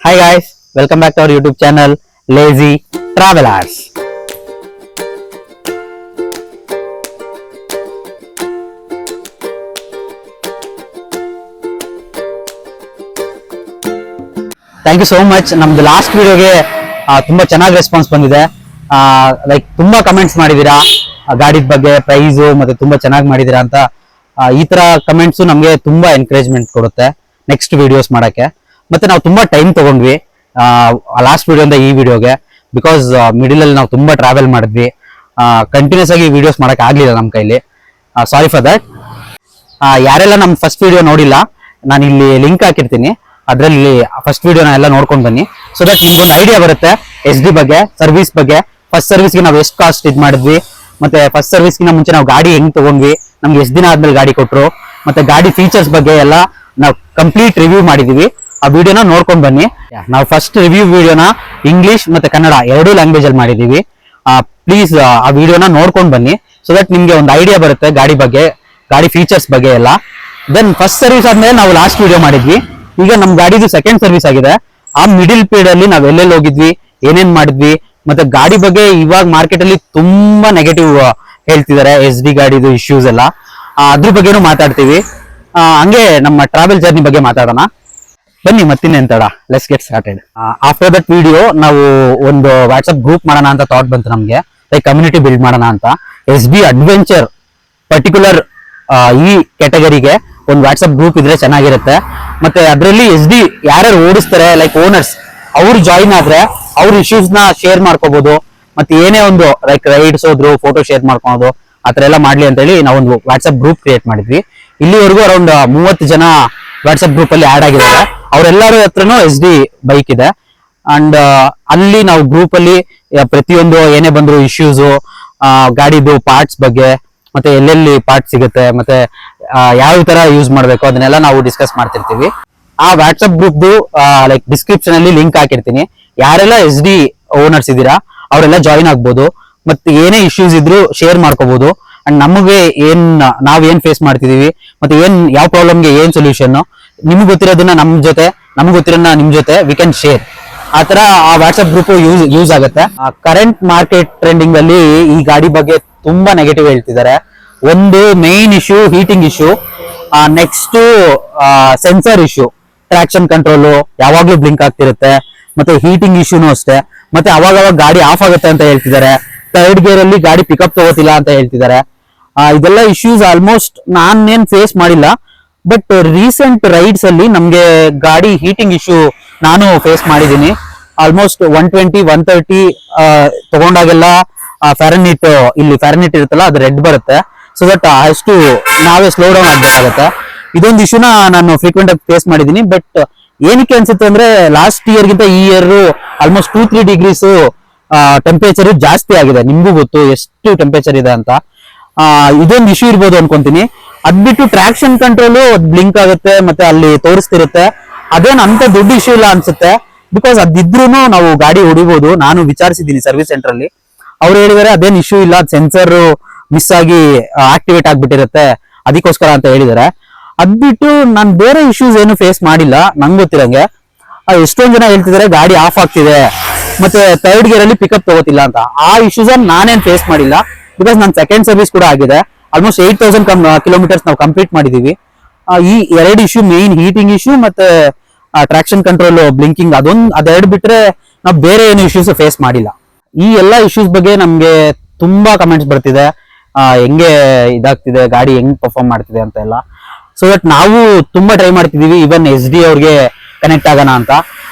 Hi guys, welcome back to our YouTube channel Lazy Travelers. Thank you so much. ನಮ್ದು last ವಿಡಿಯೋಗೆ ತುಂಬಾ ಚೆನ್ನಾಗಿ response ಬಂದಿದೆ. Like ತುಂಬಾ ಕಮೆಂಟ್ಸ್ ಮಾಡಿದೀರಾ ಗಾಡಿ ಬಗ್ಗೆ, ಪ್ರೈಸ್ ಮತ್ತೆ ತುಂಬಾ ಚೆನ್ನಾಗಿ ಮಾಡಿದೀರಾ ಅಂತ. ಈ ತರ ಕಮೆಂಟ್ಸ್ ನಮಗೆ ತುಂಬಾ ಎನ್ಕರೇಜ್ಮೆಂಟ್ ಕೊಡುತ್ತೆ ನೆಕ್ಸ್ಟ್ ವಿಡಿಯೋಸ್ ಮಾಡಕ್ಕೆ. ಮತ್ತೆ ನಾವು ತುಂಬಾ ಟೈಮ್ ತಗೊಂಡ್ವಿ ಲಾಸ್ಟ್ ವಿಡಿಯೋಯಿಂದ ಈ ವಿಡಿಯೋಗೆ, ಬಿಕಾಸ್ ಮಿಡಿಲ್ ಅಲ್ಲಿ ನಾವು ತುಂಬಾ ಟ್ರಾವೆಲ್ ಮಾಡಿದ್ವಿ. ಕಂಟಿನ್ಯೂಸ್ ಆಗಿ ವಿಡಿಯೋಸ್ ಮಾಡಕ್ ಆಗ್ಲಿಲ್ಲ ನಮ್ಮ ಕೈಲಿ. Sorry for that. ಯಾರೆಲ್ಲ ನಮ್ ಫಸ್ಟ್ ವಿಡಿಯೋ ನೋಡಿಲ್ಲ, ನಾನು ಇಲ್ಲಿ ಲಿಂಕ್ ಹಾಕಿರ್ತೀನಿ, ಅದರಲ್ಲಿ ಫಸ್ಟ್ ವಿಡಿಯೋನ ಎಲ್ಲ ನೋಡ್ಕೊಂಡು ಬನ್ನಿ. ಸೊ ದಟ್ ನಿಮ್ಗೆ ಒಂದು ಐಡಿಯಾ ಬರುತ್ತೆ SD ಬಗ್ಗೆ, ಸರ್ವಿಸ್ ಬಗ್ಗೆ. ಫಸ್ಟ್ ಸರ್ವಿಸ್ಗೆ ನಾವು ಎಷ್ಟು ಕಾಸ್ಟ್ ಇದು ಮಾಡಿದ್ವಿ, ಮತ್ತೆ ಫಸ್ಟ್ ಸರ್ವಿಸ್ಗಿನ ಮುಂಚೆ ನಾವು ಗಾಡಿ ಹೆಂಗ್ ತಗೊಂಡ್ವಿ, ನಮ್ಗೆ ಎಷ್ಟು ದಿನ ಆದ್ಮೇಲೆ ಗಾಡಿ ಕೊಟ್ರು, ಮತ್ತೆ ಗಾಡಿ ಫೀಚರ್ಸ್ ಬಗ್ಗೆ ಎಲ್ಲ ನಾವು ಕಂಪ್ಲೀಟ್ ರಿವ್ಯೂ ಮಾಡಿದೀವಿ. ಆ ವಿಡಿಯೋನ ನೋಡ್ಕೊಂಡು ಬನ್ನಿ. ನಾವು ಫಸ್ಟ್ ರಿವ್ಯೂ ವಿಡಿಯೋನ ಇಂಗ್ಲಿಷ್ ಮತ್ತೆ ಕನ್ನಡ ಎರಡೂ ಲ್ಯಾಂಗ್ವೇಜ್ ಅಲ್ಲಿ ಮಾಡಿದೀವಿ. ಪ್ಲೀಸ್ ಆ ವಿಡಿಯೋನ ನೋಡ್ಕೊಂಡು ಬನ್ನಿ, ಸೊ ದಟ್ ನಿಮ್ಗೆ ಒಂದು ಐಡಿಯಾ ಬರುತ್ತೆ ಗಾಡಿ ಬಗ್ಗೆ, ಗಾಡಿ ಫೀಚರ್ಸ್ ಬಗ್ಗೆ ಎಲ್ಲ. ದೆನ್ ಫಸ್ಟ್ ಸರ್ವಿಸ್ ಆದ್ಮೇಲೆ ನಾವು ಲಾಸ್ಟ್ ವಿಡಿಯೋ ಮಾಡಿದ್ವಿ. ಈಗ ನಮ್ ಗಾಡಿದು ಸೆಕೆಂಡ್ ಸರ್ವಿಸ್ ಆಗಿದೆ. ಆ ಮಿಡಿಲ್ ಪೀರಿಯಡ್ ಅಲ್ಲಿ ನಾವ್ ಎಲ್ಲೆಲ್ಲಿ ಹೋಗಿದ್ವಿ, ಏನೇನ್ ಮಾಡಿದ್ವಿ, ಮತ್ತೆ ಗಾಡಿ ಬಗ್ಗೆ ಇವಾಗ ಮಾರ್ಕೆಟ್ ಅಲ್ಲಿ ತುಂಬಾ ನೆಗೆಟಿವ್ ಹೇಳ್ತಿದ್ದಾರೆ, SD ಗಾಡಿದು ಇಶ್ಯೂಸ್ ಎಲ್ಲ. ಅದ್ರ ಬಗ್ಗೆನೂ ಮಾತಾಡ್ತೀವಿ. ಹಂಗೆ ನಮ್ಮ ಟ್ರಾವೆಲ್ ಜರ್ನಿ ಬಗ್ಗೆ ಮಾತಾಡೋಣ ಬನ್ನಿ. ಮತ್ತಿನ್ನೇನ್ ತಡ, let's get started. After that video ನಾವು ಒಂದು ವಾಟ್ಸ್ಆಪ್ ಗ್ರೂಪ್ ಮಾಡೋಣ ಅಂತ ಥಾಟ್ ಬಂತು ನಮ್ಗೆ, ಲೈಕ್ ಕಮ್ಯುನಿಟಿ ಬಿಲ್ಡ್ ಮಾಡೋಣ ಅಂತ. SB ಅಡ್ವೆಂಚರ್ ಪರ್ಟಿಕ್ಯುಲರ್ ಈ ಕ್ಯಾಟಗರಿಗೆ ಒಂದು ವಾಟ್ಸ್ಆಪ್ ಗ್ರೂಪ್ ಇದ್ರೆ ಚೆನ್ನಾಗಿರುತ್ತೆ. ಮತ್ತೆ ಅದರಲ್ಲಿ SD ಯಾರ್ಯಾರು ಓಡಿಸ್ತಾರೆ, ಲೈಕ್ ಓನರ್ಸ್, ಅವ್ರು ಜಾಯಿನ್ ಆದ್ರೆ ಅವ್ರ ಇಶ್ಯೂಸ್ ನ ಶೇರ್ ಮಾಡ್ಕೋಬಹುದು. ಮತ್ತೆ ಏನೇ ಒಂದು ಲೈಕ್ ರೈಡ್ಸ್ ಹೋದ್ರು ಫೋಟೋ ಶೇರ್ ಮಾಡ್ಕೊಳೋದು, ಆತರ ಎಲ್ಲ ಮಾಡ್ಲಿ ಅಂತ ಹೇಳಿ ನಾವು ಒಂದು ವಾಟ್ಸ್ಆಪ್ ಗ್ರೂಪ್ ಕ್ರಿಯೇಟ್ ಮಾಡಿದ್ವಿ. ಇಲ್ಲಿವರೆಗೂ ಅರೌಂಡ್ 30 ಜನ ವಾಟ್ಸ್ಆಪ್ ಗ್ರೂಪ್ ಅಲ್ಲಿ ಆಡ್ ಆಗಿದ್ದಾರೆ. ಅವರೆಲ್ಲರ ಹತ್ರನೂ SD ಬೈಕ್ ಇದೆ. ಅಂಡ್ ಅಲ್ಲಿ ನಾವು ಗ್ರೂಪ್ ಅಲ್ಲಿ ಪ್ರತಿಯೊಂದು ಏನೇ ಬಂದ್ರು ಇಶ್ಯೂಸ್, ಗಾಡಿದು ಪಾರ್ಟ್ಸ್ ಬಗ್ಗೆ, ಮತ್ತೆ ಎಲ್ಲೆಲ್ಲಿ ಪಾರ್ಟ್ ಸಿಗುತ್ತೆ, ಮತ್ತೆ ಯಾವ ತರ ಯೂಸ್ ಮಾಡ್ಬೇಕು, ಅದನ್ನೆಲ್ಲ ನಾವು ಡಿಸ್ಕಸ್ ಮಾಡ್ತಿರ್ತೀವಿ. ಆ ವಾಟ್ಸ್ಆಪ್ ಗ್ರೂಪ್ದು ಲೈಕ್ ಡಿಸ್ಕ್ರಿಪ್ಷನ್ ಅಲ್ಲಿ ಲಿಂಕ್ ಹಾಕಿರ್ತೀನಿ. ಯಾರೆಲ್ಲ SD ಓನರ್ಸ್ ಇದೀರಾ ಅವರೆಲ್ಲ ಜಾಯಿನ್ ಆಗ್ಬೋದು. ಮತ್ತೆ ಏನೇ ಇಶ್ಯೂಸ್ ಇದ್ರು ಶೇರ್ ಮಾಡ್ಕೋಬಹುದು. ಅಂಡ್ ನಮಗೆ ನಾವ್ ಏನ್ ಫೇಸ್ ಮಾಡ್ತಿದೀವಿ, ಮತ್ತೆ ಯಾವ ಪ್ರಾಬ್ಲಮ್ಗೆ ಏನ್ ಸೊಲ್ಯೂಷನ್, ನಿಮ್ಗೆ ಗೊತ್ತಿರೋದನ್ನ ನಮ್ ಜೊತೆ, ನಮ್ಗೆ ಗೊತ್ತಿರೋದನ್ನ ನಿಮ್ ಜೊತೆ ವಿ ಕ್ಯಾನ್ ಶೇರ್. ಆತರ ಆ ವಾಟ್ಸ್ಆಪ್ ಗ್ರೂಪ್ ಯೂಸ್ ಆಗುತ್ತೆ. ಕರೆಂಟ್ ಮಾರ್ಕೆಟ್ ಟ್ರೆಂಡಿಂಗ್ ಅಲ್ಲಿ ಈ ಗಾಡಿ ಬಗ್ಗೆ ತುಂಬಾ ನೆಗೆಟಿವ್ ಹೇಳ್ತಿದ್ದಾರೆ. ಒಂದು main issue heating issue, next sensor issue, traction control ಯಾವಾಗ್ಲೂ ಬ್ಲಿಂಕ್ ಆಗ್ತಿರುತ್ತೆ, ಮತ್ತೆ ಹೀಟಿಂಗ್ ಇಶ್ಯೂನು ಅಷ್ಟೇ. ಮತ್ತೆ ಅವಾಗ ಗಾಡಿ ಆಫ್ ಆಗುತ್ತೆ ಅಂತ ಹೇಳ್ತಿದ್ದಾರೆ. ಥರ್ಡ್ ಗೇರ್ ಅಲ್ಲಿ ಗಾಡಿ ಪಿಕಪ್ ತಗೋತಿಲ್ಲ ಅಂತ ಹೇಳ್ತಿದ್ದಾರೆ. ಇದೆಲ್ಲ ಇಶ್ಯೂಸ್ ಆಲ್ಮೋಸ್ಟ್ ನಾನೇನ್ ಫೇಸ್ ಮಾಡಿಲ್ಲ, ಬಟ್ ರೀಸೆಂಟ್ ರೈಡ್ಸ್ ಅಲ್ಲಿ ನಮ್ಗೆ ಗಾಡಿ ಹೀಟಿಂಗ್ ಇಶ್ಯೂ ನಾನು ಫೇಸ್ ಮಾಡಿದೀನಿ. ಆಲ್ಮೋಸ್ಟ್ 120, 130 ತಗೊಂಡಾಗೆಲ್ಲ ಫ್ಯಾರನ್ಹೀಟ್, ಇಲ್ಲಿ ಫ್ಯಾರನ್ಹೀಟ್ ಇರುತ್ತಲ್ಲ ಅದು ರೆಡ್ ಬರುತ್ತೆ. ಸೊ ದಟ್ ಅಷ್ಟು ನಾವೇ ಸ್ಲೋ ಡೌನ್ ಆಗ್ಬೇಕಾಗತ್ತೆ. ಇದೊಂದು ಇಶ್ಯೂನ ನಾನು ಫ್ರೀಕ್ವೆಂಟ್ ಆಗಿ ಫೇಸ್ ಮಾಡಿದೀನಿ. ಬಟ್ ಏನಕ್ಕೆ ಅನ್ಸುತ್ತೆ ಅಂದ್ರೆ ಲಾಸ್ಟ್ ಇಯರ್ ಗಿಂತ ಈ ಇಯರ್ ಆಲ್ಮೋಸ್ಟ್ 2-3 ಡಿಗ್ರೀಸ್ ಟೆಂಪರೇಚರ್ ಜಾಸ್ತಿ ಆಗಿದೆ. ನಿಮ್ಗೂ ಗೊತ್ತು ಎಷ್ಟು ಟೆಂಪರೇಚರ್ ಇದೆ ಅಂತ. ಇದೊಂದು ಇಶ್ಯೂ ಇರ್ಬೋದು ಅನ್ಕೊಂತೀನಿ. ಅದ್ಬಿಟ್ಟು ಟ್ರಾಕ್ಷನ್ ಕಂಟ್ರೋಲ್ ಬ್ಲಿಂಕ್ ಆಗುತ್ತೆ, ಮತ್ತೆ ಅಲ್ಲಿ ತೋರಿಸ್ತಿರುತ್ತೆ. ಅದೇನ್ ಅಂತ ದೊಡ್ಡ ಇಶ್ಯೂ ಇಲ್ಲ ಅನ್ಸುತ್ತೆ, ಬಿಕಾಸ್ ಅದಿದ್ರು ನಾವು ಗಾಡಿ ಹೊಡಿಬಹುದು. ನಾನು ವಿಚಾರಿಸಿದ್ದೀನಿ ಸರ್ವಿಸ್ ಸೆಂಟರ್ ಅಲ್ಲಿ, ಅವ್ರು ಹೇಳಿದಾರೆ ಅದೇನ್ ಇಶ್ಯೂ ಇಲ್ಲ, ಸೆನ್ಸರ್ ಮಿಸ್ ಆಗಿ ಆಕ್ಟಿವೇಟ್ ಆಗ್ಬಿಟ್ಟಿರುತ್ತೆ, ಅದಕ್ಕೋಸ್ಕರ ಅಂತ ಹೇಳಿದಾರೆ. ಅದ್ಬಿಟ್ಟು ನಾನು ಬೇರೆ ಇಶ್ಯೂಸ್ ಏನು ಫೇಸ್ ಮಾಡಿಲ್ಲ ನಂಗೆ ಗೊತ್ತಿರಂಗೆ. ಎಷ್ಟೊಂದ್ ಜನ ಹೇಳ್ತಿದ್ದಾರೆ ಗಾಡಿ ಆಫ್ ಆಗ್ತಿದೆ, ಮತ್ತೆ ಥರ್ಡ್ ಗೇರ್ ಅಲ್ಲಿ ಪಿಕಪ್ ತಗೋತಿಲ್ಲ ಅಂತ. ಆ ಇಶ್ಯೂಸ್ ನಾನೇನ್ ಫೇಸ್ ಮಾಡಿಲ್ಲ, ಬಿಕಾಸ್ ನನ್ನ ಸೆಕೆಂಡ್ ಸರ್ವಿಸ್ ಕೂಡ ಆಗಿದೆ. ಆಲ್ಮೋಸ್ಟ್ 8000 ಕಿಲೋಮೀಟರ್ಸ್ ನಾವು ಕಂಪ್ಲೀಟ್ ಮಾಡಿದೀವಿ. ಈ ಎರಡು ಇಶ್ಯೂ, ಮೇನ್ ಹೀಟಿಂಗ್ ಇಶ್ಯೂ ಮತ್ತೆ ಟ್ರಾಕ್ಷನ್ ಕಂಟ್ರೋಲ್ ಬ್ಲಿಂಕಿಂಗ್, ಅದೆರಡು ಬಿಟ್ರೆ ನಾವು ಬೇರೆ ಏನು ಇಶ್ಯೂಸ್ ಫೇಸ್ ಮಾಡಿಲ್ಲ. ಈ ಎಲ್ಲಾ ಇಶ್ಯೂಸ್ ಬಗ್ಗೆ ನಮ್ಗೆ ತುಂಬಾ ಕಮೆಂಟ್ಸ್ ಬರ್ತಿದೆ, ಹೆಂಗೆ ಇದಾಗ್ತಿದೆ ಗಾಡಿ, ಹೆಂಗ್ ಪರ್ಫಾರ್ಮ್ ಮಾಡ್ತಿದೆ ಅಂತ ಎಲ್ಲ. ಸೊ ದಟ್ ನಾವು ತುಂಬಾ ಟ್ರೈ ಮಾಡ್ತಿದೀವಿ ಇವನ್ SD ಅವ್ರಿಗೆ ಕನೆಕ್ಟ್ ಆಗೋಣ ಅಂತ.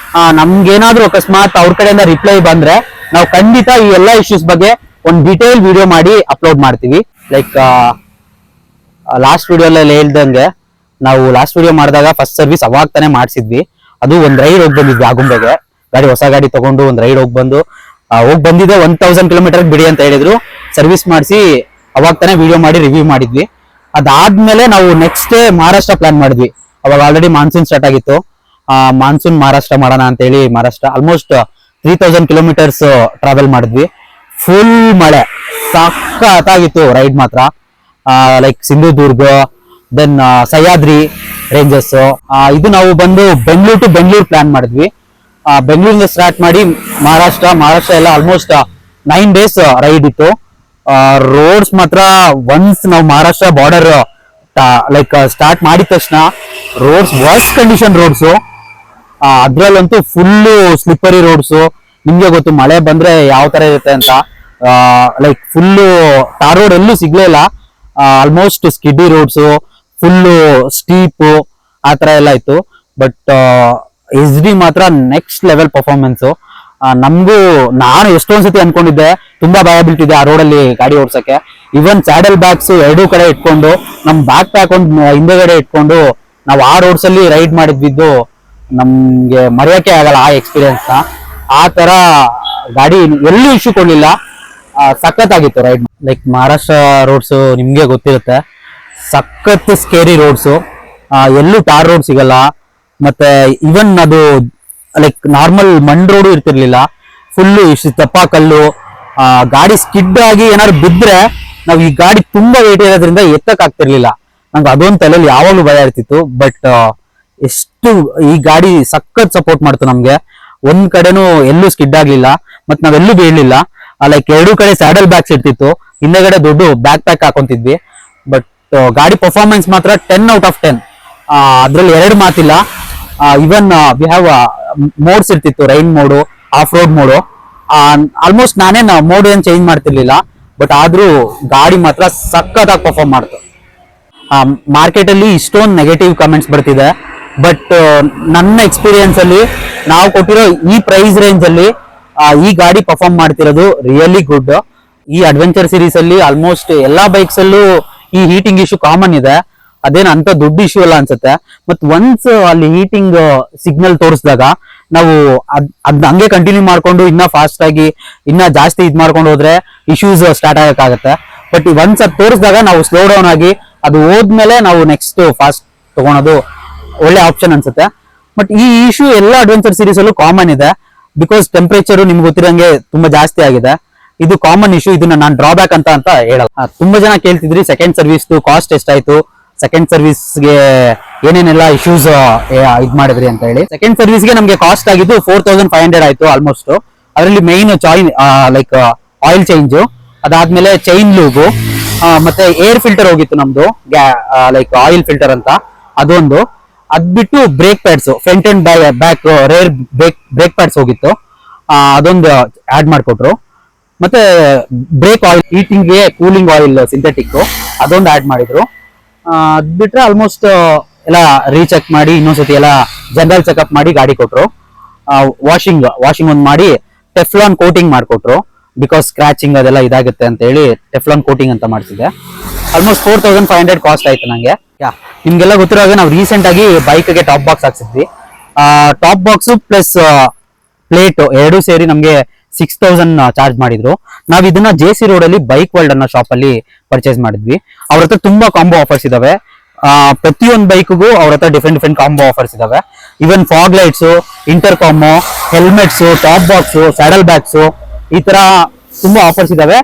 ನಮ್ಗೇನಾದ್ರೂ ಅಕಸ್ಮಾತ್ ಅವ್ರ ಕಡೆಯಿಂದ ರಿಪ್ಲೈ ಬಂದ್ರೆ ನಾವು ಖಂಡಿತ ಈ ಎಲ್ಲಾ ಇಶ್ಯೂಸ್ ಬಗ್ಗೆ ಒಂದು ಡೀಟೇಲ್ ವಿಡಿಯೋ ಮಾಡಿ ಅಪ್ಲೋಡ್ ಮಾಡ್ತೀವಿ. ಲೈಕ್ ಲಾಸ್ಟ್ ವಿಡಿಯೋಲ್ಲಿ ಹೇಳ್ದಂಗೆ, ನಾವು ಲಾಸ್ಟ್ ವಿಡಿಯೋ ಮಾಡಿದಾಗ ಫಸ್ಟ್ ಸರ್ವಿಸ್ ಅವಾಗ ತಾನೇ ಮಾಡಿಸಿದ್ವಿ. ಅದು ಒಂದ್ ರೈಡ್ ಹೋಗಿ ಬಂದಿದ್ವಿ ಆಗುಂಬೆಗೆ. ಗಾಡಿ ಹೊಸ ಗಾಡಿ ತಗೊಂಡು ಒಂದ್ ರೈಡ್ ಹೋಗಿ ಬಂದಿದೆ. 1000 ಕಿಲೋಮೀಟರ್ ಬಿಡಿ ಅಂತ ಹೇಳಿದ್ರು. ಸರ್ವಿಸ್ ಮಾಡಿಸಿ ಅವಾಗ ತಾನೇ ವಿಡಿಯೋ ಮಾಡಿ ರಿವ್ಯೂ ಮಾಡಿದ್ವಿ. ಅದಾದ್ಮೇಲೆ ನಾವು ನೆಕ್ಸ್ಟ್ ಡೇ ಮಹಾರಾಷ್ಟ್ರ ಪ್ಲಾನ್ ಮಾಡಿದ್ವಿ. ಅವಾಗ ಆಲ್ರೆಡಿ ಮಾನ್ಸೂನ್ ಸ್ಟಾರ್ಟ್ ಆಗಿತ್ತು. ಮಾನ್ಸೂನ್ ಮಹಾರಾಷ್ಟ್ರ ಮಾಡೋಣ ಅಂತ ಹೇಳಿ ಮಹಾರಾಷ್ಟ್ರ ಆಲ್ಮೋಸ್ಟ್ 3000 ಕಿಲೋಮೀಟರ್ಸ್ ಟ್ರಾವೆಲ್ ಮಾಡಿದ್ವಿ. ಫುಲ್ ಮಳೆ, ಸಖತ್ತಾಗಿತ್ತು ರೈಡ್ ಮಾತ್ರ. Like Sindhudurg, then Sahyadri ranges. ಇದು ನಾವು ಬಂದು ಬೆಂಗಳೂರು ಟು ಬೆಂಗಳೂರು ಪ್ಲಾನ್ ಮಾಡಿದ್ವಿ. ಬೆಂಗಳೂರಿಂದ ಸ್ಟಾರ್ಟ್ ಮಾಡಿ ಮಹಾರಾಷ್ಟ್ರ ಎಲ್ಲ ಆಲ್ಮೋಸ್ಟ್ 9 days ರೈಡ್ ಇತ್ತು. ರೋಡ್ಸ್ ಮಾತ್ರ ಒನ್ಸ್ ನಾವು ಮಹಾರಾಷ್ಟ್ರ ಬಾರ್ಡರ್ ಲೈಕ್ ಸ್ಟಾರ್ಟ್ ಮಾಡಿದ ತಕ್ಷಣ ರೋಡ್ಸ್ ವರ್ಸ್ಟ್ ಕಂಡೀಷನ್ ರೋಡ್ಸು. ಅದ್ರಲ್ಲಂತೂ ಫುಲ್ಲು ಸ್ಲಿಪ್ಪರಿ ರೋಡ್ಸು. ನಿಮ್ಗೆ ಗೊತ್ತು ಮಳೆ ಬಂದ್ರೆ ಯಾವ ತರ ಇರುತ್ತೆ ಅಂತ. ಲೈಕ್ ಫುಲ್ಲು ಟಾರ್ ರೋಡ್ ಎಲ್ಲೂ ಸಿಗ್ಲೇ ಇಲ್ಲ. ಆಲ್ಮೋಸ್ಟ್ ಸ್ಕಿಡ್ಡಿ ರೋಡ್ಸು, ಫುಲ್ಲು ಸ್ಟೀಪು ಆ ತರ ಎಲ್ಲ ಇತ್ತು. ಬಟ್ SD ಮಾತ್ರ ನೆಕ್ಸ್ಟ್ ಲೆವೆಲ್ ಪರ್ಫಾರ್ಮೆನ್ಸ್. ನಾನು ಎಷ್ಟೊಂದ್ಸತಿ ಅನ್ಕೊಂಡಿದ್ದೆ, ತುಂಬಾ ಭಯ ಬೀಳ್ತಿದ್ದೆ ಆ ರೋಡಲ್ಲಿ ಗಾಡಿ ಓಡ್ಸಕ್ಕೆ. ಇವನ್ ಸ್ಯಾಡಲ್ ಬ್ಯಾಗ್ಸ್ ಎರಡೂ ಕಡೆ ಇಟ್ಕೊಂಡು, ನಮ್ ಬ್ಯಾಕ್ ಪ್ಯಾಕ್ ಒಂದು ಹಿಂದೆಗಡೆ ಇಟ್ಕೊಂಡು ನಾವು ಆ ರೋಡ್ಸ್ ಅಲ್ಲಿ ರೈಡ್ ಮಾಡಿದ್ವಿದ್ದು ನಮ್ಗೆ ಮರೆಯಕ್ಕೆ ಆಗಲ್ಲ ಆ ಎಕ್ಸ್ಪೀರಿಯನ್ಸ್ ನ. ಆ ತರ ಗಾಡಿ ಎಲ್ಲೂ ಇಶ್ಯೂ ಕೊಡ್ಲಿಲ್ಲ. ಸಖತ್ತಾಗಿತ್ತು ರೈಡ್. ಲೈಕ್ ಮಹಾರಾಷ್ಟ್ರ ರೋಡ್ಸ್ ನಿಮ್ಗೆ ಗೊತ್ತಿರುತ್ತೆ, ಸಖತ್ ಸ್ಕೇರಿ ರೋಡ್ಸು. ಎಲ್ಲೂ ಟಾರ್ ರೋಡ್ ಸಿಗಲ್ಲ. ಮತ್ತೆ ಇವನ್ ಅದು ಲೈಕ್ ನಾರ್ಮಲ್ ಮಣ್ ರೋಡು ಇರ್ತಿರ್ಲಿಲ್ಲ. ಫುಲ್ಲು ಇಷ್ಟು ದಪ್ಪ ಕಲ್ಲು. ಗಾಡಿ ಸ್ಕಿಡ್ ಆಗಿ ಏನಾದ್ರು ಬಿದ್ರೆ ನಾವು ಈ ಗಾಡಿ ತುಂಬಾ ವೇಟ್ ಇರೋದ್ರಿಂದ ಎತ್ತಕ್ ಆಗ್ತಿರ್ಲಿಲ್ಲ. ನಂಗೆ ಅದೊಂದು ತಲೆಯಲ್ಲಿ ಯಾವಾಗ್ಲೂ ಭಯ ಇರ್ತಿತ್ತು. ಬಟ್ ಎಷ್ಟು ಈ ಗಾಡಿ ಸಖತ್ ಸಪೋರ್ಟ್ ಮಾಡ್ತು ನಮ್ಗೆ. ಒಂದ್ ಕಡೆನೂ ಎಲ್ಲೂ ಸ್ಕಿಡ್ ಆಗ್ಲಿಲ್ಲ, ಮತ್ ನಾವೆಲ್ಲೂ ಬೀಳ್ಲಿಲ್ಲ. ಲೈಕ್ ಎರಡೂ ಕಡೆ ಸ್ಯಾಡಲ್ ಬ್ಯಾಗ್ಸ್ ಇರ್ತಿತ್ತು, ಹಿಂದೆಗಡೆ ದೊಡ್ಡ ಬ್ಯಾಕ್ ಪ್ಯಾಕ್ ಹಾಕೊಂತಿದ್ವಿ. ಬಟ್ ಗಾಡಿ ಪರ್ಫಾರ್ಮೆನ್ಸ್ ಮಾತ್ರ 10 out of 10. ಅದ್ರಲ್ಲಿ ಎರಡು ಮಾತಿಲ್ಲ. ಇವನ್ ವಿ ಹ್ಯಾವ್ ಮೋಡ್ಸ್ ಇರ್ತಿತ್ತು, rain mode, of road mode. Almost ನಾನೇನು ಮೋಡ್ ಏನ್ ಚೇಂಜ್ ಮಾಡ್ತಿರ್ಲಿಲ್ಲ. ಬಟ್ ಆದ್ರೂ ಗಾಡಿ ಮಾತ್ರ ಸಖತ್ತಾಗಿ ಪರ್ಫಾರ್ಮ್ ಮಾಡ್ತು. ಮಾರ್ಕೆಟ್ ಅಲ್ಲಿ ಇಷ್ಟೊಂದು ನೆಗೆಟಿವ್ ಕಮೆಂಟ್ಸ್ ಬರ್ತಿದೆ. ಬಟ್ ನನ್ನ ಎಕ್ಸ್ಪೀರಿಯನ್ಸ್ ಅಲ್ಲಿ ನಾವು ಕೊಟ್ಟಿರೋ ಈ ಪ್ರೈಸ್ ರೇಂಜ್ ಅಲ್ಲಿ ಈ ಗಾಡಿ ಪರ್ಫಾರ್ಮ್ ಮಾಡ್ತಿರೋದು ರಿಯಲಿ ಗುಡ್. ಈ ಅಡ್ವೆಂಚರ್ ಸೀರೀಸ್ ಅಲ್ಲಿ ಆಲ್ಮೋಸ್ಟ್ ಎಲ್ಲಾ ಬೈಕ್ಸ್ ಅಲ್ಲೂ ಈ ಹೀಟಿಂಗ್ ಇಶ್ಯೂ ಕಾಮನ್ ಇದೆ. ಅದೇನು ಅಂತ ದೊಡ್ಡ ಇಶ್ಯೂ ಅಲ್ಲ ಅನ್ಸುತ್ತೆ. ಮತ್ ಒನ್ಸ್ ಅಲ್ಲಿ ಹೀಟಿಂಗ್ ಸಿಗ್ನಲ್ ತೋರಿಸಿದಾಗ ನಾವು ಅದ್ ಹಂಗೆ ಕಂಟಿನ್ಯೂ ಮಾಡ್ಕೊಂಡು ಇನ್ನ ಫಾಸ್ಟ್ ಆಗಿ ಇನ್ನ ಜಾಸ್ತಿ ಇದ್ ಮಾಡ್ಕೊಂಡು ಹೋದ್ರೆ ಇಶ್ಯೂಸ್ ಸ್ಟಾರ್ಟ್ ಆಗಕ್ಕಾಗತ್ತೆ. ಬಟ್ ಒನ್ಸ್ ಅದ್ ತೋರಿಸಿದಾಗ ನಾವು ಸ್ಲೋ ಡೌನ್ ಆಗಿ ಅದು ಹೋದ್ಮೇಲೆ ನಾವು ನೆಕ್ಸ್ಟ್ ಫಾಸ್ಟ್ ತಗೊಳೋದು ಒಳ್ಳೆ ಆಪ್ಷನ್ ಅನ್ಸುತ್ತೆ. ಬಟ್ ಈ ಇಶ್ಯೂ ಎಲ್ಲ ಅಡ್ವೆಂಚರ್ ಸೀರೀಸ್ ಅಲ್ಲೂ ಕಾಮನ್ ಇದೆ. ಬಿಕಾಸ್ ಟೆಂಪರೇಚರ್ ನಿಮ್ಗೆ ಗೊತ್ತಿರಂಗೆ ತುಂಬಾ ಜಾಸ್ತಿ ಆಗಿದೆ. ಇದು ಕಾಮನ್ ಇಶ್ಯೂ. ಇದನ್ನ ನಾನು ಡ್ರಾಬ್ಯಾಕ್ ಅಂತ ಹೇಳಲ್ಲ. ತುಂಬಾ ಜನ ಕೇಳ್ತಿದ್ರಿ ಸೆಕೆಂಡ್ ಸರ್ವಿಸ್ ಕಾಸ್ಟ್ ಎಷ್ಟಾಯ್ತು, ಸೆಕೆಂಡ್ ಸರ್ವಿಸ್ಗೆ ಏನೇನೆಲ್ಲ ಇಶ್ಯೂಸ್ ಇದ್ ಮಾಡಿದ್ರಿ ಅಂತ ಹೇಳಿ. ಸೆಕೆಂಡ್ ಸರ್ವಿಸ್ಗೆ ನಮ್ಗೆ ಕಾಸ್ಟ್ ಆಗಿದ್ದು 4500 ಆಯ್ತು ಆಲ್ಮೋಸ್ಟ್. ಅದರಲ್ಲಿ ಮೇನ್ ಲೈಕ್ ಆಯಿಲ್ ಚೇಂಜ್, ಅದಾದ್ಮೇಲೆ ಚೈನ್ ಲೂಬ್, ಮತ್ತೆ ಏರ್ ಫಿಲ್ಟರ್ ಹೋಗಿತ್ತು ನಮ್ದು, ಲೈಕ್ ಆಯಿಲ್ ಫಿಲ್ಟರ್ ಅಂತ ಅದೊಂದು. ಅದ್ ಬಿಟ್ಟು brake pads, front and back rear brake pads ಹೋಗಿತ್ತು, ಅದೊಂದು ಆಡ್ ಮಾಡ್ಕೊಟ್ರು. ಮತ್ತೆ ಬ್ರೇಕ್ ಆಯಿಲ್, ಹೀಟಿಂಗ್ಗೆ ಕೂಲಿಂಗ್ ಆಯಿಲ್ ಸಿಂಥೆಟಿಕ್, ಅದೊಂದು ಆಡ್ ಮಾಡಿದ್ರು. ಅದ್ ಬಿಟ್ರೆ ಆಲ್ಮೋಸ್ಟ್ ಎಲ್ಲ ರೀಚೆಕ್ ಮಾಡಿ ಇನ್ನೊಂದ್ಸತಿ ಎಲ್ಲ ಜನರಲ್ ಚೆಕ್ಅಪ್ ಮಾಡಿ ಗಾಡಿ ಕೊಟ್ರು. ವಾಷಿಂಗ್ ಒಂದ್ ಮಾಡಿ ಟೆಫ್ಲಾನ್ ಕೋಟಿಂಗ್ ಮಾಡ್ಕೊಟ್ರು. ಬಿಕಾಸ್ ಸ್ಕ್ರಾಚಿಂಗ್ ಅದೆಲ್ಲ ಇದಾಗುತ್ತೆ ಅಂತ ಹೇಳಿ ಟೆಫ್ಲಾನ್ ಕೋಟಿಂಗ್ ಅಂತ ಮಾಡ್ತಿದ್ದೆ. ಆಲ್ಮೋಸ್ಟ್ 4500 ಕಾಸ್ಟ್ ಆಯ್ತು ನಂಗೆ. ನಿಮ್ಗೆಲ್ಲ ಗೊತ್ತಿರೋ ಹಾಗೆ ನಾವು ರೀಸೆಂಟ್ ಆಗಿ ಬೈಕ್ಗೆ ಟಾಪ್ ಬಾಕ್ಸ್ ಹಾಕ್ಸಿದ್ವಿ. ಟಾಪ್ ಬಾಕ್ಸ್ ಪ್ಲಸ್ ಪ್ಲೇಟ್ ಎರಡೂ ಸೇರಿ ನಮ್ಗೆ 6000 ಚಾರ್ಜ್ ಮಾಡಿದ್ರು. ನಾವ್ ಇದನ್ನ JC ರೋಡ್ ಅಲ್ಲಿ ಬೈಕ್ ವರ್ಲ್ಡ್ ಅನ್ನೋ ಶಾಪ್ ಅಲ್ಲಿ ಪರ್ಚೇಸ್ ಮಾಡಿದ್ವಿ. ಅವ್ರ ಹತ್ರ ತುಂಬಾ ಕಾಂಬೋ ಆಫರ್ಸ್ ಇದಾವೆ. ಪ್ರತಿಯೊಂದು ಬೈಕ್ಗೂ ಅವ್ರ ಹತ್ರ ಡಿಫ್ರೆಂಟ್ ಕಾಂಬೋ ಆಫರ್ಸ್ ಇದಾವೆ. Even fog lights, intercom, helmets, top box, saddle bags, ಈ ತರ ತುಂಬಾ ಆಫರ್ಸ್ ಇದಾವೆ.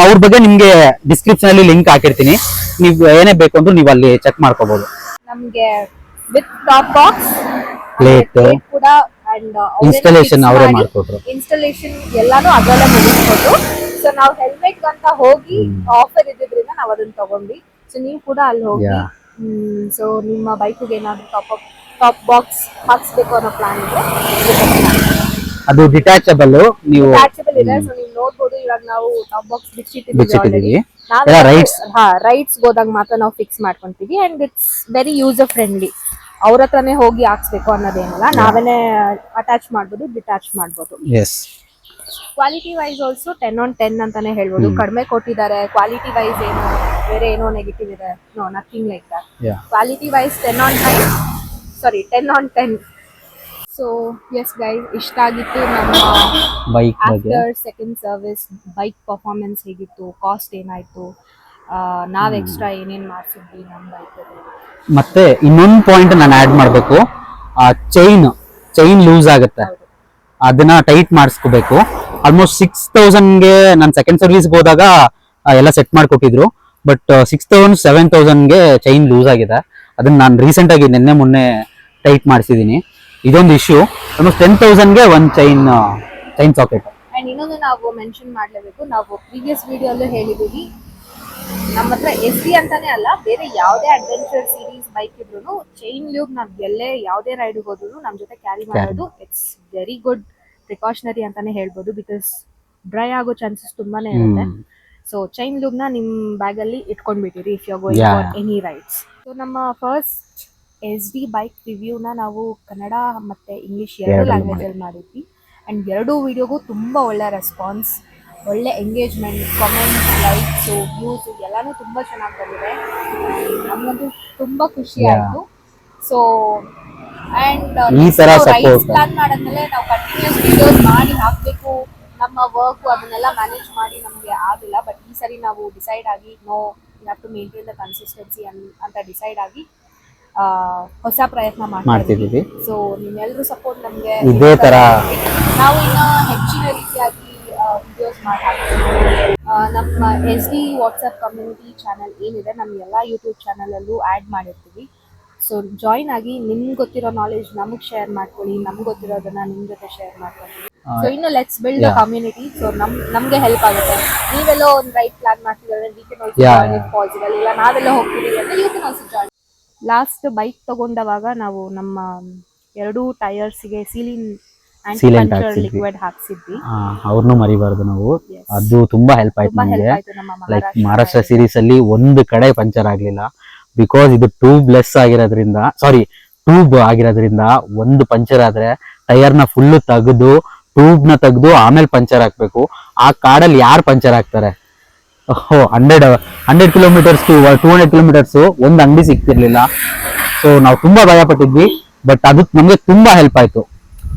ಅವ್ರ ಬಗ್ಗೆ ನಿಮ್ಗೆ ಡಿಸ್ಕ್ರಿಪ್ಷನ್ ಅಲ್ಲಿ ಲಿಂಕ್ ಹಾಕಿರ್ತೀನಿ. ನೀವ್ ಏನೇ ಬೇಕು ಅಂದ್ರೂ ನೀವು ಅಲ್ಲಿ ಚೆಕ್ ಮಾಡ್ಕೋಬಹುದು. ನಮ್ಗೆ ವಿತ್ ಟಾಪ್ ಬಾಕ್ಸ್, ಪ್ಲೇಟ್ ಕೂಡ ಅಂಡ್ ಇನ್ಸ್ಟಾಲೇಷನ್ ಅವರೇ ಮಾಡ್ಕೊಟ್ರು. ಇನ್ಸ್ಟಾಲೇಷನ್ ಎಲ್ಲಾನು ಅದರಲ್ಲೇ ಮುಗಿಸ್ಕೊಟ್ರು. ಸೊ ನಾವು ಹೆಲ್ಮೆಟ್ ಅಂತ ಹೋಗಿ ಆಫರ್ ಇದ್ದಿದ್ರಿಂದ ನಾವು ಅದನ್ನ ತಗೊಂಡ್ವಿ. ಸೊ ನೀವು ಕೂಡ ಅಲ್ಲಿ ಹೋಗಿ ಸೊ ನಿಮ್ಮ ಬೈಕ್ಗೆ ಏನಾದ್ರು ಟಾಪ್ ಬಾಕ್ಸ್ ಹಾಕ್ಸ್ಬೇಕು ಅನ್ನೋ ಪ್ಲಾನ್ ಇದೆ. ಅದು ಡಿಟ್ಯಾಚಬಲ್, ನೀವು ಡಿಟ್ಯಾಚಬಲ್ ಇದೆ. ಸೊ ನೀವು ನೋಡ್ಬೋದು, ಇವಾಗ ನಾವು ಟಾಪ್ ಬಾಕ್ಸ್ ಬಿಚ್ಚಿಟ್ಟಿದ್ದೀವಿ. ರೈಡ್ಸ್ ಹೋದಾಗ ಮಾತ್ರ ನಾವು ಫಿಕ್ಸ್ ಮಾಡ್ಕೊಂತೀವಿ. And it's very user friendly. ಅವ್ರ ಹತ್ರನೇ ಹೋಗಿ ಹಾಕ್ಸ್ಬೇಕು ಅನ್ನೋದೇನಿಲ್ಲ, ನಾವೇನೆ ಅಟ್ಯಾಚ್ ಮಾಡ್ಬೋದು, ಡಿಟ್ಯಾಚ್ ಮಾಡ್ಬೋದು. ಕ್ವಾಲಿಟಿ ವೈಸ್ ಆಲ್ಸೋ 10 on 10 ಅಂತಾನೆ ಹೇಳ್ಬೋದು. ಕಡಿಮೆ ಕೊಟ್ಟಿದ್ದಾರೆ. ಕ್ವಾಲಿಟಿ ವೈಸ್ ಏನು ಬೇರೆ ಏನೋ ನೆಗೆಟಿವ್ ಇದೆ, no nothing like that. Quality wise 10 on 10. So yes guys, ಇಷ್ಟ ಆಗಿತ್ತು ನಮ್ಮ bike after second service bike performance ಹೇಗಿತ್ತು, ಕಾಸ್ಟ್ ಏನಾಯ್ತು, ನಾವ್ ಎಕ್ಸ್ಟ್ರಾ ಏನೇನ್ ಮಾಡ್ಸಿದ್ವಿ ನಮ್ಮ ಬೈಕ್. ಮತ್ತೆ ಇನ್ನೊಂದು ಪಾಯಿಂಟ್ ನಾನು ಆಡ್ ಮಾಡಬೇಕು. ಚೈನ್ ಲೂಸ್ ಆಗುತ್ತೆ, ಅದನ್ನ ಟೈಟ್ ಮಾಡಿಸ್ಕೋಬೇಕು. ಆಲ್ಮೋಸ್ಟ್ 6000ಗೆ ನಾನು ಸೆಕೆಂಡ್ ಸರ್ವಿಸ್ಗೆ ಹೋದಾಗ ಎಲ್ಲ ಸೆಟ್ ಮಾಡ್ಕೊಟ್ಟಿದ್ರು. ಬಟ್ 6000-7000ಗೆ ಚೈನ್ ಲೂಸ್ ಆಗಿದೆ. ಅದನ್ನ ನಾನು ರೀಸೆಂಟ್ ಆಗಿ ಮೊನ್ನೆ ಟೈಟ್ ಮಾಡಿಸಿದೀನಿ. ಇದೊಂದು ಇಶ್ಯೂ. ಆಲ್ಮೋಸ್ಟ್ 10,000ಗೆ ಒಂದು ಚೈನ್ ಸಾಕೆಟ್. ಅಂಡ್ ಇನ್ನೊಂದು ನಾವು ಮೆನ್ಷನ್ ಮಾಡ್ಲೇಬೇಕು, ನಾವು ಪ್ರೀವಿಯಸ್ ವಿಡಿಯೋಲ್ಲೂ ಹೇಳಿದೀವಿ, ನಮ್ಮ ಹತ್ರ SD ಅಂತಾನೆ ಅಲ್ಲ, ಬೇರೆ ಯಾವುದೇ ಅಡ್ವೆಂಚರ್ ಸೀರೀಸ್ ಬೈಕ್ ಇದ್ರು ಚೈನ್ ಲೂಬ್ ನಾವ್ ಎಲ್ಲೇ ಯಾವುದೇ ರೈಡ್ ಹೋದ್ರು ನಮ್ ಜೊತೆ ಕ್ಯಾರಿ ಮಾಡೋದು ಇಟ್ಸ್ ವೆರಿ ಗುಡ್ ಪ್ರಿಕಾಷನರಿ ಅಂತಾನೆ ಹೇಳ್ಬೋದು. ಬಿಕಾಸ್ ಡ್ರೈ ಆಗೋ ಚಾನ್ಸಸ್ ತುಂಬಾನೇ ಇರುತ್ತೆ. ಸೊ ಚೈನ್ ಲೂಬ್ ನ ನಿಮ್ ಬ್ಯಾಗ್ ಅಲ್ಲಿ ಇಟ್ಕೊಂಡ್ಬಿಟ್ಟಿರಿ if you are going for any rides. So ನಮ್ಮ ಫಸ್ಟ್ SD ಬೈಕ್ ರಿವ್ಯೂನ ನಾವು ಕನ್ನಡ ಮತ್ತೆ ಇಂಗ್ಲಿಷ್ ಎರಡು ಲ್ಯಾಂಗ್ವೇಜ್ ಅಲ್ಲಿ ಮಾಡಿದ್ವಿ. ಅಂಡ್ ಎರಡೂ ವಿಡಿಯೋಗೂ ತುಂಬಾ ಒಳ್ಳೆ ರೆಸ್ಪಾನ್ಸ್, ಒಳ್ಳೆ ಎಂಗೇಜ್ಮೆಂಟ್, ಕಾಮೆಂಟ್ಸ್, ಲೈಕ್ಸು, ವ್ಯೂಸ್ ಎಲ್ಲಾನು ತುಂಬಾ ಚೆನ್ನಾಗಿ ಬಂದಿದೆ. ನಮಗಂತೂ ತುಂಬಾ ಖುಷಿ ಆಯ್ತು. ಸೊ ಅಂಡ್ ಈ ತರ ರೈಡ್ಸ್ ಪ್ಲಾನ್ ಮಾಡಾದ್ಮೇಲೆ ನಾವು ಕಂಟಿನ್ಯೂಸ್ ವಿಡಿಯೋಸ್ ಮಾಡಿ ಹಾಕ್ಬೇಕು, ನಮ್ಮ ವರ್ಕ್ ಅದನ್ನೆಲ್ಲ ಮ್ಯಾನೇಜ್ ಮಾಡಿ ನಮಗೆ ಆಗಿಲ್ಲ. ಬಟ್ ಈ ಸರಿ ನಾವು ಡಿಸೈಡ್ ಆಗಿ no you have to maintain the consistency ಅಂತ ಡಿಸೈಡ್ ಆಗಿ ಹೊಸ ಪ್ರಯತ್ನ ಮಾಡ್ತಿದ್ದೀವಿ. ಸೊ ನಿಮ್ಮೆಲ್ಲರೂ ಸಪೋರ್ಟ್ ನಮಗೆ ಇದೇ ತರ ನಾವು ಇನ್ನು ಹೆಚ್ಚಿನ ರೀತಿಯಾಗಿ ವಿಡಿಯೋಸ್ ಮಾಡ್ತೀವಿ. ನಮ್ಮ SD ವಾಟ್ಸಪ್ ಕಮ್ಯುನಿಟಿ ಚಾನಲ್ ಏನಿದೆ ನಮ್ಮ ಎಲ್ಲ ಯೂಟ್ಯೂಬ್ ಚಾನಲಲ್ಲೂ ಆ್ಯಡ್ ಮಾಡಿರ್ತೀವಿ. ಸೊ ಜಾಯಿನ್ ಆಗಿ ನಿಮ್ಗೆ ಗೊತ್ತಿರೋ ನಾಲೆಜ್ ನಮಗೆ ಶೇರ್ ಮಾಡ್ಕೊಳ್ಳಿ, ನಮ್ಗೆ ಗೊತ್ತಿರೋದನ್ನ ನಿಮ್ಮ ಜೊತೆ ಶೇರ್ ಮಾಡ್ಕೊಳ್ಳಿ. ಸೊ ಇನ್ನು let's build a community. So ನಮ್ಗೆ ಹೆಲ್ಪ್ ಆಗುತ್ತೆ. ನೀವೆಲ್ಲೋ ಒಂದು ರೈಡ್ ಪ್ಲಾನ್ ಮಾಡ್ತಿದ್ರೆ we can also join if possible. ಇಲ್ಲ ನಾವೆಲ್ಲ ಹೋಗ್ತೀವಿ ಅಂದ್ರೆ you can also join. Last bike ತಗೊಂಡವಾಗ ನಾವು ನಮ್ಮ ಎರಡೂ ಟೈರ್ಸ್ಗೆ ಸೀಲಿನ್ ಲಿಕ್ವಿಡ್ ಹಾಕ್ಸಿದ್ವಿ. ಅವ್ರನ್ನೂ ಮರಿಬಾರ್ದು ನಾವು. ಅದು ತುಂಬಾ ಹೆಲ್ಪ್ ಆಯ್ತು ನಮಗೆ. ಲೈಕ್ ಮಹಾರಾಷ್ಟ್ರ ಸೀರೀಸ್ ಅಲ್ಲಿ ಒಂದು ಕಡೆ ಪಂಚರ್ ಆಗ್ಲಿಲ್ಲ. ಬಿಕಾಸ್ ಇದು ಟ್ಯೂಬ್ ಆಗಿರೋದ್ರಿಂದ ಒಂದು ಪಂಚರ್ ಆದ್ರೆ ಟೈರ್ ನ ಫುಲ್ ತೆಗೆದು ಟ್ಯೂಬ್ ನ ತೆಗೆದು ಆಮೇಲೆ ಪಂಚರ್ ಹಾಕ್ಬೇಕು. ಆ ಕಾಡಲ್ಲಿ ಯಾರು ಪಂಚರ್ ಹಾಕ್ತಾರೆ? 100 ಕಿಲೋಮೀಟರ್ಸ್ ಟು 200 ಕಿಲೋಮೀಟರ್ಸ್ ಒಂದು ಅಂಗಡಿ ಸಿಗ್ತಿರ್ಲಿಲ್ಲ. ಸೊ ನಾವು ತುಂಬಾ ಭಯ ಪಟ್ಟಿದ್ವಿ. ಬಟ್ ಅದು ನಮ್ಗೆ ತುಂಬಾ ಹೆಲ್ಪ್ ಆಯ್ತು.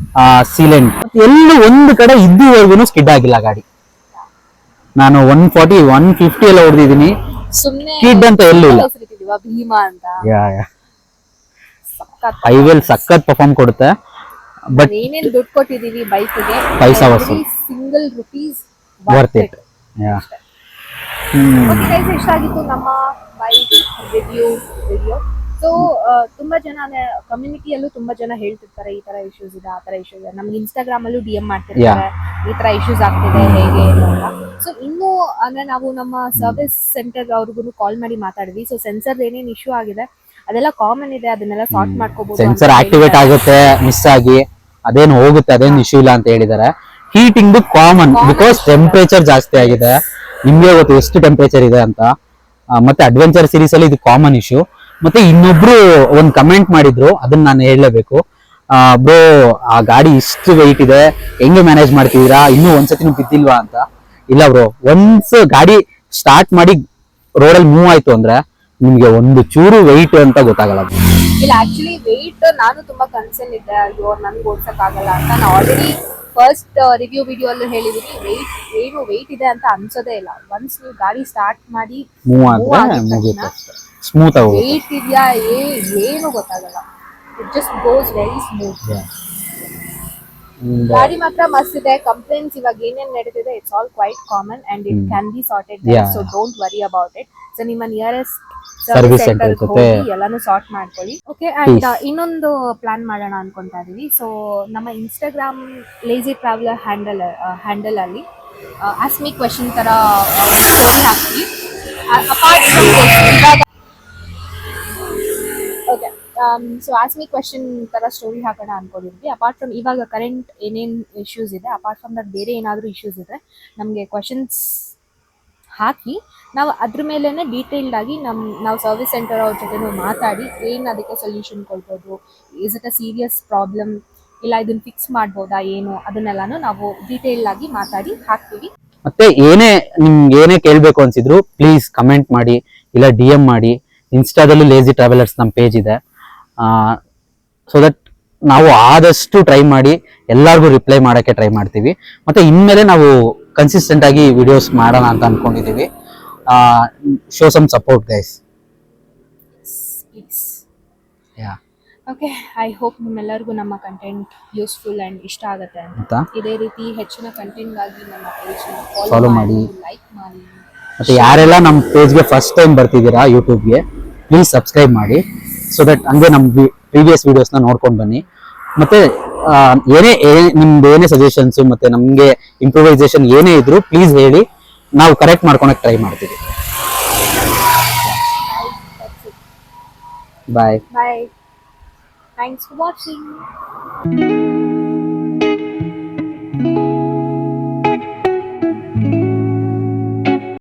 ಸೀಲೆಂಟ್ ಎಲ್ಲೂ ಒಂದು ಕಡೆ ಇದುವರೆಗೂ ಸ್ಕಿಡ್ ಆಗಿಲ್ಲ ಗಾಡಿ. ನಾನು 140 150 ಎಲ್ಲ ಹೊಡೆದಿದ್ದೀನಿ. ಸ್ಕಿಡ್ ಅಂತ ಎಲ್ಲೂ ಇಲ್ಲ. ಭೀಮಾ ಅಂತ ಹೈವೇಲ್ ಸಖತ್ ಪರ್ಫಾರ್ಮ್ ಕೊಡುತ್ತೆ. ಬಟ್ ಏನೇನ್ ದುಡ್ಡು ಕೊಟ್ಟಿದೀವಿ ಬೈಕ್ಗೆ, ಪೈಸಾ ವಸೂಲ್, ಸಿಂಗಲ್ ರುಪೀಸ್ ವರ್ತ್ ಇಟ್. ಇಷ್ಟ ಆಗಿತ್ತು ನಮ್ಮ ಬೈಕ್ ರಿವ್ಯೂ. ಸೊ ತುಂಬಾ ಜನ ಕಮ್ಯುನಿಟಿಯಲ್ಲೂ ತುಂಬಾ ಜನ ಹೇಳ್ತಿರ್ತಾರೆ ಈ ತರ ಇಶ್ಯೂಸ್ ಇದೆ, ಆ ತರ ಇಶ್ಯೂಸ್ ಇದೆ. ನಮ್ಗೆ ಇನ್ಸ್ಟಾಗ್ರಾಮ್ ಅಲ್ಲೂ DM ಮಾಡ್ತಿರ್ತಾರೆ ಈ ತರ ಇಶ್ಯೂಸ್ ಆಗ್ತಿದೆ ಹೇಗೆ ಅಂತ. ಸೊ ಇನ್ನು ಅಂದ್ರೆ ನಾವು ನಮ್ಮ ಸರ್ವಿಸ್ ಸೆಂಟರ್ ಅವ್ರಿಗೂ ಕಾಲ್ ಮಾಡಿ ಮಾತಾಡಿದ್ವಿ. ಸೊ ಸೆನ್ಸರ್ ಏನೇನ್ ಇಶ್ಯೂ ಆಗಿದೆ ಅದೆಲ್ಲ ಕಾಮನ್ ಇದೆ, ಅದನ್ನೆಲ್ಲ ಸಾರ್ಟ್ ಮಾಡ್ಕೋಬಹುದು. ಸೆನ್ಸರ್ ಆಕ್ಟಿವೇಟ್ ಆಗುತ್ತೆ ಮಿಸ್ ಆಗಿ, ಅದೇನು ಹೋಗುತ್ತೆ, ಅದೇನು ಇಶ್ಯೂ ಇಲ್ಲ ಅಂತ ಹೇಳಿದ್ದಾರೆ. ಹೀಟಿಂಗ್ ಕಾಮನ್, ಬಿಕಾಸ್ ಟೆಂಪರೇಚರ್ ಜಾಸ್ತಿ ಆಗಿದೆ. ನಿಮ್ಗೆ ಗೊತ್ತು ಎಷ್ಟು ಟೆಂಪರೇಚರ್ ಇದೆ ಅಂತ. ಮತ್ತೆ ಅಡ್ವೆಂಚರ್ ಸೀರೀಸ್ ಅಲ್ಲಿ ಇದು ಕಾಮನ್ ಇಶ್ಯೂ. ಮತ್ತೆ ಇನ್ನೊಬ್ರು ಒಂದು ಕಮೆಂಟ್ ಮಾಡಿದ್ರು, ಅದನ್ನ ನಾನು ಹೇಳಲೇಬೇಕು. ಬ್ರೋ ಆ ಗಾಡಿ ಇಷ್ಟು ವೆಯ್ಟ್ ಇದೆ, ಹೆಂಗೆ ಮ್ಯಾನೇಜ್ ಮಾಡ್ತಿದ್ದೀರಾ, ಇನ್ನೂ ಒಂದ್ಸತಿ ಬಿದ್ದಿಲ್ವಾ ಅಂತ. ಇಲ್ಲ ಬ್ರೋ, ಒನ್ಸ್ ಗಾಡಿ ಸ್ಟಾರ್ಟ್ ಮಾಡಿ ರೋಡಲ್ಲಿ ಮೂವ್ ಆಯ್ತು ಅಂದ್ರೆ ನಿಮ್ಗೆ ಒಂದು ಚೂರು ವೆಯ್ಟ್ ಅಂತ ಗೊತ್ತಾಗಲ್ಲ. ಇಲ್ಲ ಆಕ್ಚುಲಿ ವೆಯ್ಟ್ ನಾನು ತುಂಬಾ ಕನ್ಸರ್ನ್ ಇದ್ದೆ, ಅಯ್ಯೋ ನನ್ಗೆ ಓಡ್ಸಕ್ ಆಗಲ್ಲ ಅಂತ. ನಾನು ಆಲ್ರೆಡಿ ಫಸ್ಟ್ ರಿವ್ಯೂ ವಿಡಿಯೋ ಅಲ್ಲೂ ಹೇಳಿದೀನಿ, ವೆಯ್ಟ್ ಇದೆ ಅಂತ ಅನ್ಸೋದೇ ಇಲ್ಲ. ಒನ್ಸ್ ನೀವು ಗಾಡಿ ಸ್ಟಾರ್ಟ್ ಮಾಡಿ ಮೂವ್ ಆದ್ರೆ ಸ್ಮೂತ್ ಆಗಿ ವೆಯ್ಟ್ ಇದೆಯಾ ಏನು ಗೊತ್ತಾಗಲ್ಲ. It just goes very smooth. ಗಾಡಿ ಮಾತ್ರ ಮಸ್ತ್ ಇದೆ. ಕಂಪ್ಲೇಂಟ್ಸ್ ಇವಾಗ ಏನೇನ್ ನಡೀತಿದೆ it's all quite common and it can be sorted. So don't worry about it. So ನಿಮ್ಮ ನಿಯರೆಸ್ಟ್ ಸರ್ವಿಸ್ ಸೆಂಟರ್ ಹೋಗಿ ಎಲ್ಲಾನು ಸಾರ್ಟ್ ಮಾಡ್ಕೊಳ್ಳಿ. ಓಕೆ. ಅಂಡ್ ಇನ್ನೊಂದು ಪ್ಲಾನ್ ಮಾಡೋಣ ಅನ್ಕೊಂತಾ ಇದೀವಿ. ಸೊ ನಮ್ಮ ಇನ್ಸ್ಟಾಗ್ರಾಮ್ ಲೇಜಿ ಟ್ರಾವೆಲರ್ ಹ್ಯಾಂಡಲ್ ಅಲ್ಲಿ ಆಸ್ಕ್ ಮೀ ಕ್ವೆಶ್ಚನ್ ತರ ಸ್ಟೋರಿ ಹಾಕ್ತೀವಿ. ಅಪಾರ್ಟ್ ಫ್ರಮ್ ಇವಾಗ okay so ask me question ತರ ಸ್ಟೋರಿ ಹಾಕೋಣ ಅನ್ಕೊಂಡಿದ್ವಿ. ಅಪಾರ್ಟ್ ಫ್ರಮ್ ಇವಾಗ ಕರೆಂಟ್ ಏನೇನ್ ಇಶ್ಯೂಸ್ ಇದೆ, ಅಪಾರ್ಟ್ ಫ್ರಮ್ ದಟ್ ಬೇರೆ ಏನಾದರೂ ಇಶ್ಯೂಸ್ ಇದ್ರೆ ನಮಗೆ ಕ್ವೆಶನ್ಸ್ ಹಾಕಿ ನಾವು ಅದ್ರ ಮೇಲೇನೆ ಡೀಟೇಲ್ಡ್ ಆಗಿ ನಾವು ಸರ್ವಿಸ್ ಸೆಂಟರ್ ಅವ್ರ ಜೊತೆ ಮಾತಾಡಿ ಏನು ಅದಕ್ಕೆ ಸೊಲ್ಯೂಷನ್ ಕೊಡ್ಬೋದು, is it a serious problem, ಇಲ್ಲ ಇದನ್ನ ಫಿಕ್ಸ್ ಮಾಡ್ಬೋದಾ ಏನು, ಅದನ್ನೆಲ್ಲಾನು ನಾವು ಡೀಟೇಲ್ ಆಗಿ ಮಾತಾಡಿ ಹಾಕ್ತೀವಿ. ಮತ್ತೆ ನಿಮ್ಗೆ ಏನೇ ಕೇಳಬೇಕು ಅನ್ಸಿದ್ರು ಪ್ಲೀಸ್ ಕಮೆಂಟ್ ಮಾಡಿ, ಇಲ್ಲ DM ಮಾಡಿ. ಇನ್ಸ್ಟಾದಲ್ಲೂ ಲೇಜಿ ಟ್ರಾವೆಲರ್ಸ್ ನಮ್ಮ ಪೇಜ್ ಇದೆ. ಸೊ ದಟ್ ನಾವು ಆದಷ್ಟು ಟ್ರೈ ಮಾಡಿ ಎಲ್ಲರಿಗೂ ರಿಪ್ಲೈ ಮಾಡೋಕ್ಕೆ ಟ್ರೈ ಮಾಡ್ತೀವಿ. ಮತ್ತೆ ಇನ್ಮೇಲೆ ನಾವು ಕನ್ಸಿಸ್ಟೆಂಟ್ ಆಗಿ ವಿಡಿಯೋಸ್ ಮಾಡೋಣ ಅಂತ ಅನ್ಕೊಂಡಿದೀವಿ. Show some support guys. Okay, I hope ನಿಮ್ಮೆಲ್ಲರಿಗೂ ನಮ್ಮ ಕಂಟೆಂಟ್ ಯೂಸ್ಫುಲ್ ಅಂಡ್ ಇಷ್ಟ ಆಗುತ್ತೆ ಅಂತ. ಇದೇ ರೀತಿ ಹೆಚ್ಚಿನ ಕಂಟೆಂಟ್ಗಾಗಿ ನಮ್ಮ ಪೇಜ್ನ ಫಾಲೋ ಮಾಡಿ, ಲೈಕ್ ಮಾಡಿ. ಮತ್ತೆ ಯಾರೆಲ್ಲ ನಮ್ಮ ಪೇಜ್ಗೆ ಫಸ್ಟ್ ಟೈಮ್ ಬರ್ತಿದ್ದೀರಾ ಯೂಟ್ಯೂಬ್ಗೆ, ಪ್ಲೀಸ್ ಸಬ್ಸ್ಕ್ರೈಬ್ ಮಾಡಿ. ಸೊ ದಟ್ ಹಂಗೆ ನಮ್ಮ ಪ್ರೀವಿಯಸ್ ವಿಡಿಯೋಸ್ನ ನೋಡ್ಕೊಂಡು ಬನ್ನಿ. ಮತ್ತೆ ನಿಮ್ದು ಏನೇ ಸಜೆಷನ್ಸ್ ಮತ್ತೆ ನಮ್ಗೆ ಇಂಪ್ರೂವೈಸೇಷನ್ ಏನೇ ಇದ್ರು ಪ್ಲೀಸ್ ಹೇಳಿ, ನಾವು ಕರೆಕ್ಟ್ ಮಾಡ್ಕೊಳಕ್ ಟ್ರೈ ಮಾಡ್ತೀವಿ. ಬಾಯ್. Bye. Thanks for watching.